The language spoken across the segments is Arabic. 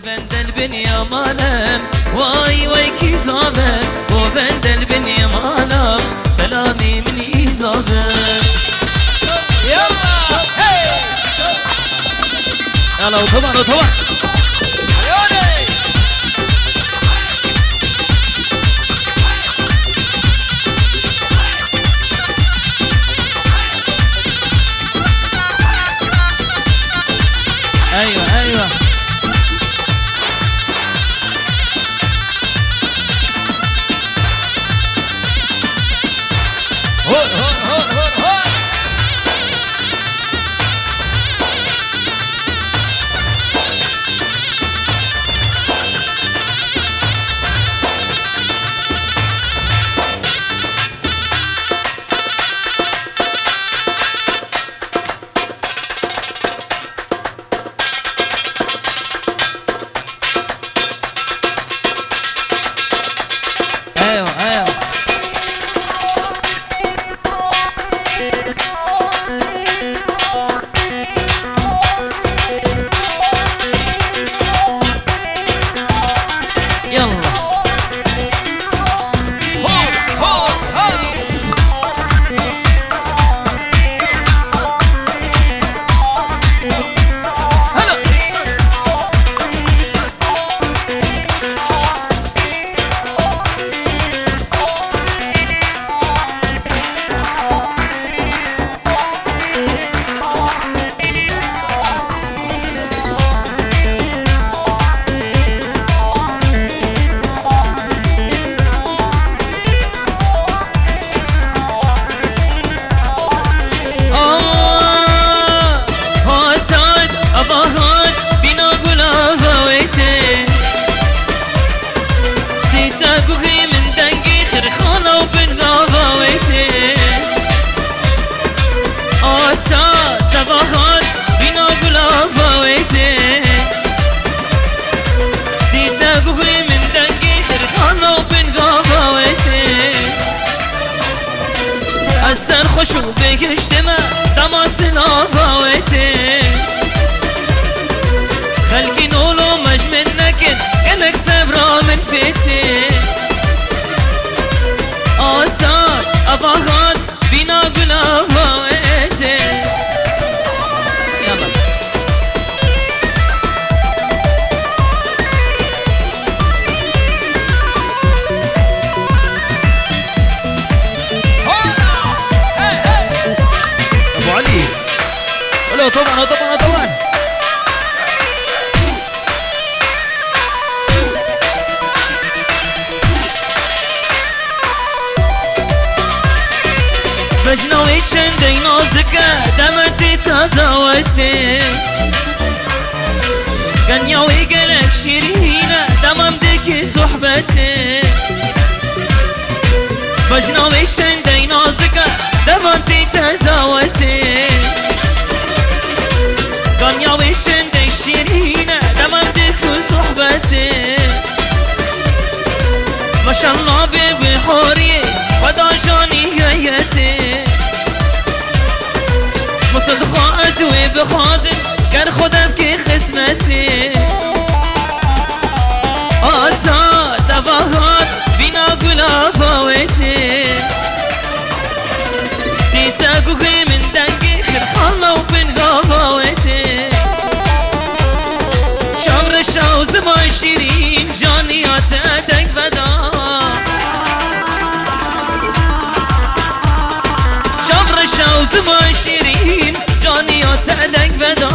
بندل بن يمانم واي واي كي زابم وبندل بن يمانم سلامي من إيزابم يلا هي يلا وطبعا وطبعا عيوني ايوه ايوه هون هون هون هون هون ايوه ايوه يلا هون هون هون هلا هاتاد أباهات بنا قلافة ويتي تيتا قوغي من دنقي خرخانة وبنقافة ويتي هاتاد أباهات بنا قلافة ويتي تيتا قوغي من دنقي خرخانة وبنقافة ويتي السر خشو بيكشتما دماس الافاويتي خلقي نولو مجمن نكن كنك سبرا من بيتي آتاد أباهات بنا قل افاويتي يلا ابو علي ولا طبعا طبعا طبعا بجنوي شندي نازكا دمتي تداوتي كان يوي قلق شيرينة دمم ديكي صحبتي بجنوي شندي نازكا دمتي تداوتي كان يوي شندي شيرينة دمم ديكي صحبتي ما شاء الله بحوري ودا جاني هيتي مصد خاز وبخازن كان خدا بكي خسمتي آتا تباهات بنا قلافة ويتي تيتا قوغي من دنقي خرخانة وبنقافة ويتي شمر الشوز ما شيرين جاني عتاتك فدا شمر الشوز ما شيرين جاني عتاتك فدا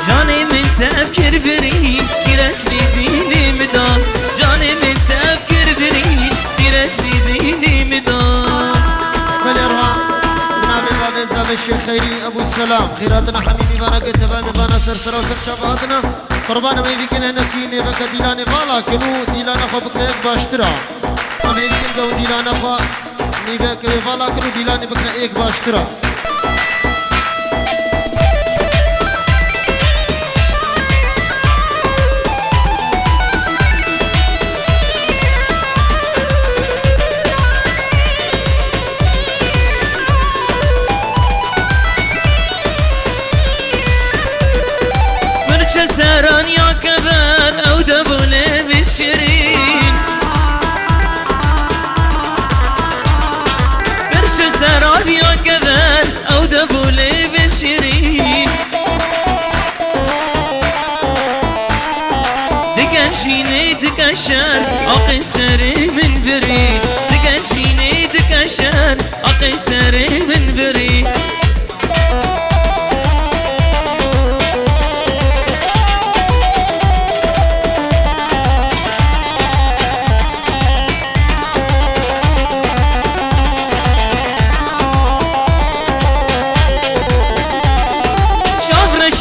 جاني من تفكر بريم كيرك بديني مدام جاني من تفكر بريم كيرك بديني مدام فالإرهام بنامي بعد إزاب الشيخ خيري أبو السلام خيراتنا حميمي بانا كتبامي بانا سرسرة وسرشاباتنا قربانا ما يبكن هنا كيني بك ديلاني بالا كنو ديلانا خو بكنا إيك باشترا ما يبكن قو ديلانا خو نيبك بالا كنو ديلاني بكنا إيك باشترا دكشان أقي سري من بري دكشيني دكشان أقي سري من بري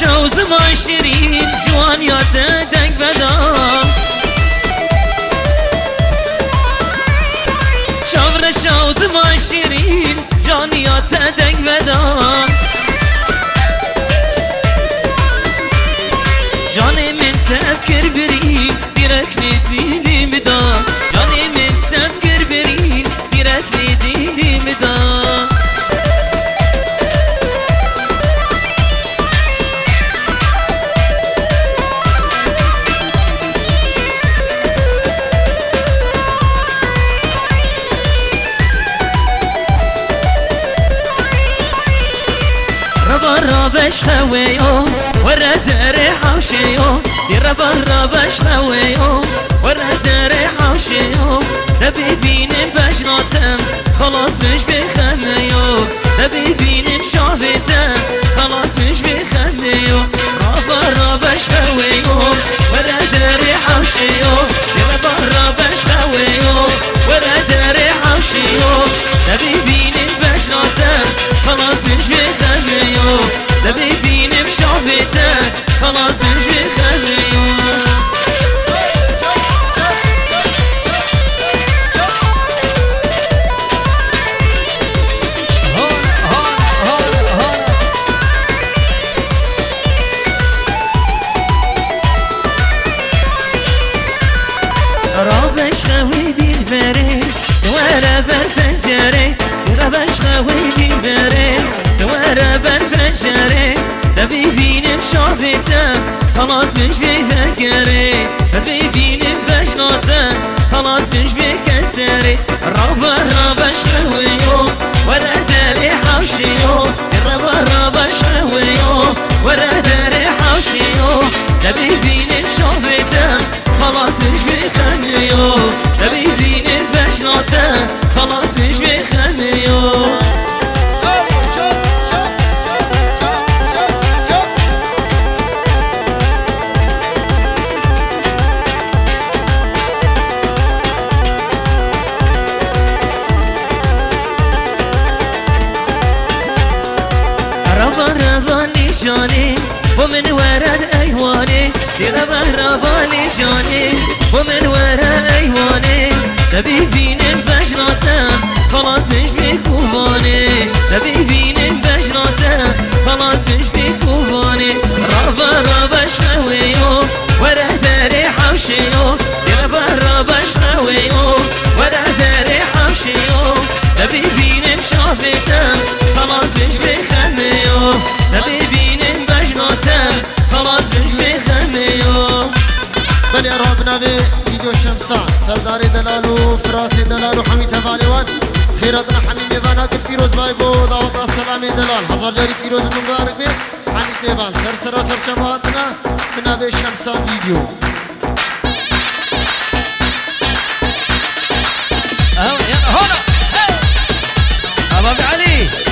شوز ما شيرين جوان يا تدك بدا شافر شوز ما شيرين جان يا تدك بدا جاني من تفكر بري ديرك لديني مدا جاني من تفكر بري ديرك لديني مدا ربش خويو ورا داري حوشيو ربش خويو ورا داري حوشيو نبي بيني بجناتم خلاص مش بخميو نبي بيني بشافتم خلاص مش بخميو ربش خويو ورا داري حوشيو ربش خويو ورا داري حوشيو نبي بيني بجناتم خلاص مش بخميو نبي بيني بشافتك خلاص مش بخليو رابش خوي دي البري ورا بالفنجري رابش خوي دي البري ورا بالفنجري نبي بيني بشافتك خلاص مش بذكري نبي بيني بجناتك خلاص مش بكسري ربش خويو ورا داري حوشيو ربش خويو ورا داري حوشيو نبي بيني بشافتك خلاص مش بخليو نبي بيني بجناتك خلاص مش بخليو رباني جاني ومن ورد ايواني رباني جاني ومن ورد ايواني نبي فيني بجناتم خلاص مش بكوفاني نبي فيني بجناتم خلاص مش بكوفاني ربش خويو ورا داري حوشيو ربش خويو ورا داري حوشيو نبي فيني بشافتم خلاص مش بخميو نبي بيني بجناتم خلاص مش بخميو بلي ربنا في فيديو شمسان سرداري دلالو فراسي دلالو حميد هفاليوان خيراتنا حميد ميفاناك بيروز بايبو دعوت السلامي دلال هزار جاري بيروز مبارك بي حميد ميفان سرسرا سرچماتنا بنا في شمسان فيديو هنا أبو علي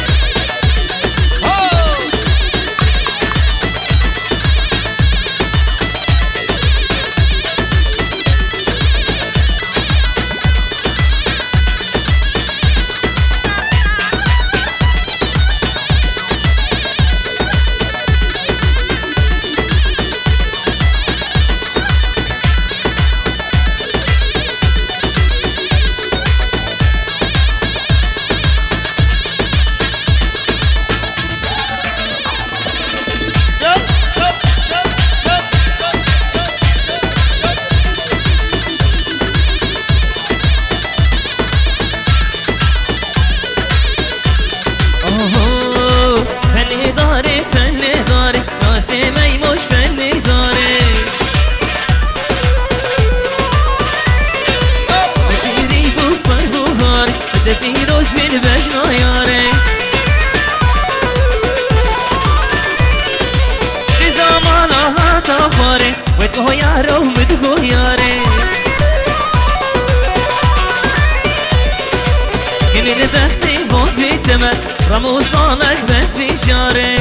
وصالك بس بشاري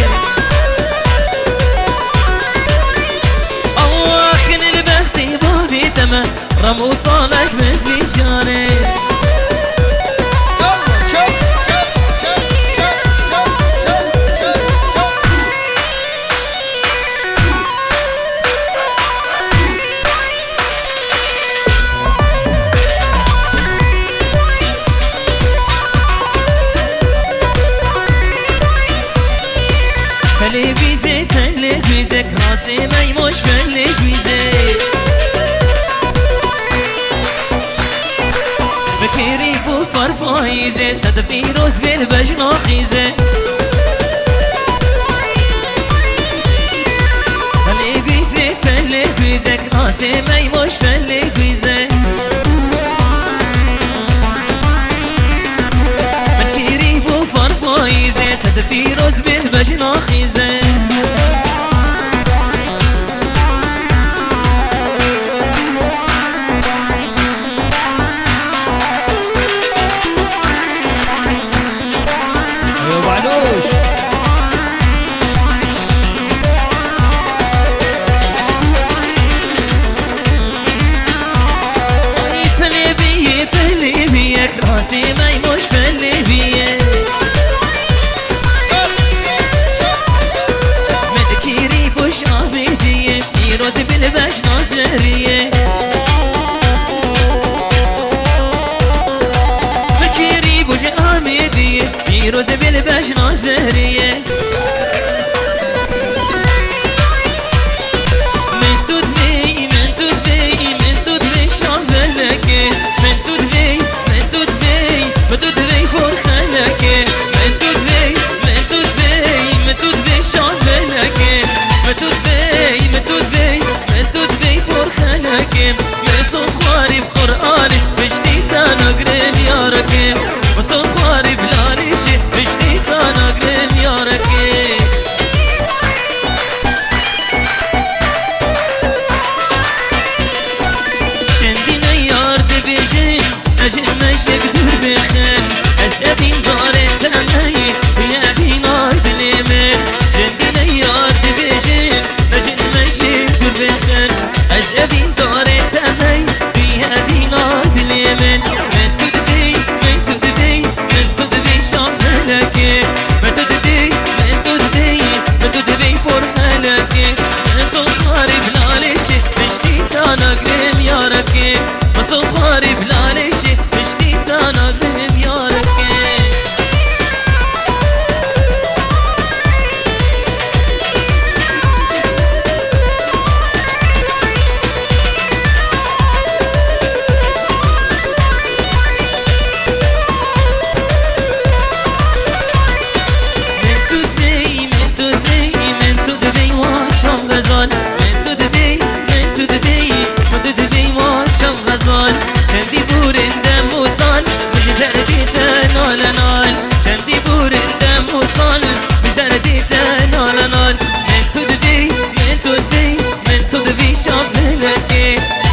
الله كن البختي بابي تمام رم وصالك بس بشاري فلك بيزي فلك بيزك راسي ميموش فلك بيزي بكيري بو فرفايزي صد فيروز بالبجنا خيزي فلك بيزي فلك بيزك راسي ميموش فلك بيزي بكيري بو فرفايزي صد فيروز بالبجنا خيزي راسي ميموش فلي بيه مدكيري بوش عبيدية فيروز بالباش ناصرية مدكيري بوش عبيدية فيروز بالباش ناصرية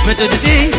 مدد بي